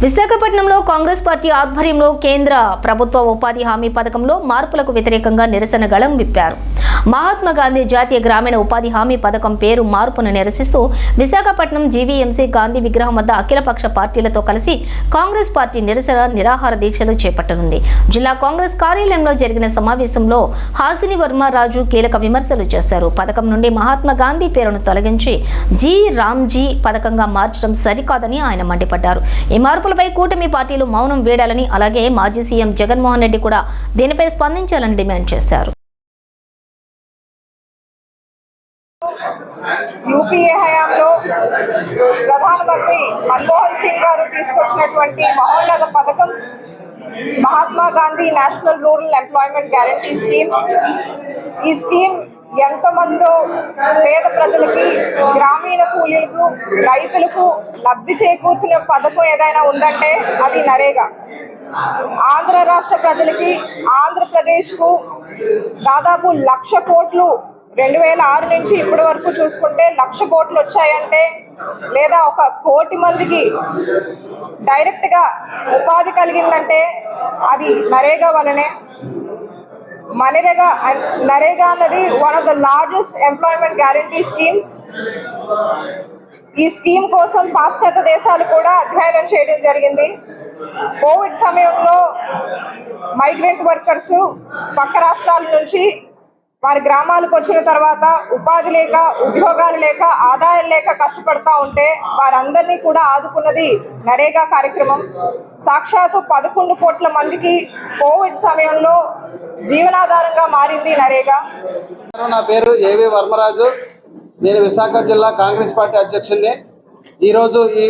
విశాఖపట్నంలో కాంగ్రెస్ పార్టీ ఆధ్వర్యంలో కేంద్ర ప్రభుత్వ ఉపాధి హామీ పథకంలో మార్పులకు వ్యతిరేకంగా నిరసన గళం విప్పారు. మహాత్మా గాంధీ జాతీయ గ్రామీణ ఉపాధి హామీ పథకం పేరు మార్పును నిరసిస్తూ విశాఖపట్నం జీవీఎంసీ గాంధీ విగ్రహం వద్ద అఖిలపక్ష పార్టీలతో కలిసి కాంగ్రెస్ పార్టీ నిరాహార దీక్షలు చేపట్టనుంది. జిల్లా కాంగ్రెస్ కార్యాలయంలో జరిగిన సమావేశంలో హాసిని వర్మ రాజు కీలక విమర్శలు చేశారు. పథకం నుండి మహాత్మా గాంధీ పేరును తొలగించి జీ రామ్జీ పథకంగా మార్చడం సరికాదని ఆయన మండిపడ్డారు. ఈ మార్పులపై కూటమి పార్టీలు మౌనం వీడాలని, అలాగే మాజీ సీఎం జగన్మోహన్ రెడ్డి కూడా దీనిపై స్పందించాలని డిమాండ్ చేశారు. యూపీఏ హయాంలో ప్రధానమంత్రి మన్మోహన్ సింగ్ గారు తీసుకొచ్చినటువంటి మహోన్నత పథకం Mahatma Gandhi national rural employment guarantee scheme. ఈ స్కీమ్ ఎంతమందో పేద ప్రజలకి, గ్రామీణ కూలీలకు, రైతులకు లబ్ధి చేకూర్చున్న పథకం ఏదైనా ఉందంటే అది నరేగా. ఆంధ్ర రాష్ట్ర ప్రజలకి, ఆంధ్రప్రదేశ్కు దాదాపు 1,00,000 కోట్లు 2006 నుంచి ఇప్పటి వరకు చూసుకుంటే 1,00,000 కోట్లు వచ్చాయంటే, లేదా 1 కోటి మందికి డైరెక్ట్గా ఉపాధి కలిగిందంటే అది నరేగా వలనే. నరేగా అన్నది one of the largest employment guarantee schemes. ఈ స్కీమ్ కోసం పాశ్చాత్య దేశాలు కూడా అధ్యయనం చేయడం జరిగింది. కోవిడ్ సమయంలో మైగ్రెంట్ వర్కర్స్ పక్క రాష్ట్రాల నుంచి వారి గ్రామాలకు వచ్చిన తర్వాత ఉపాధి లేక, ఉద్యోగాలు లేక, ఆదాయం లేక కష్టపడతా ఉంటే వారందరినీ కూడా ఆదుకున్నది నరేగా కార్యక్రమం. సాక్షాత్తు 11 కోట్ల మందికి కోవిడ్ సమయంలో జీవనాధారంగా మారింది నరేగా. నా పేరు ఏవి వర్మరాజు. నేను విశాఖ జిల్లా కాంగ్రెస్ పార్టీ అధ్యక్షుడిని. ఈరోజు ఈ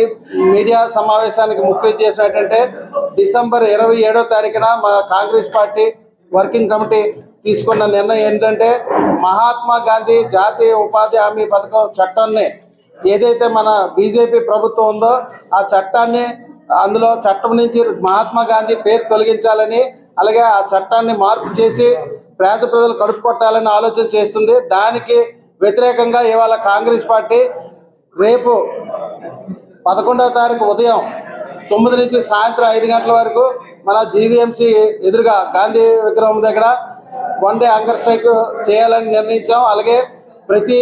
మీడియా సమావేశానికి ముఖ్య ఉద్దేశం ఏంటంటే, డిసెంబర్ 27వ తారీఖున మా కాంగ్రెస్ పార్టీ వర్కింగ్ కమిటీ తీసుకున్న నిర్ణయం ఏంటంటే, మహాత్మా గాంధీ జాతీయ ఉపాధి హామీ పథకం చట్టాన్ని ఏదైతే మన బీజేపీ ప్రభుత్వం ఉందో ఆ చట్టాన్ని, అందులో చట్టం నుంచి మహాత్మా గాంధీ పేరు తొలగించాలని, అలాగే ఆ చట్టాన్ని మార్పు చేసి పేద ప్రజలు కడుపు కొట్టాలని ఆలోచన చేస్తుంది. దానికి వ్యతిరేకంగా ఇవాళ కాంగ్రెస్ పార్టీ రేపు 11వ తారీఖు ఉదయం 9 నుంచి సాయంత్రం 5 గంటల వరకు మన జీవీఎంసీ ఎదురుగా గాంధీ విగ్రహం దగ్గర 1 డే హంగర్ స్ట్రైక్ చేయాలని నిర్ణయించాం. అలాగే ప్రతి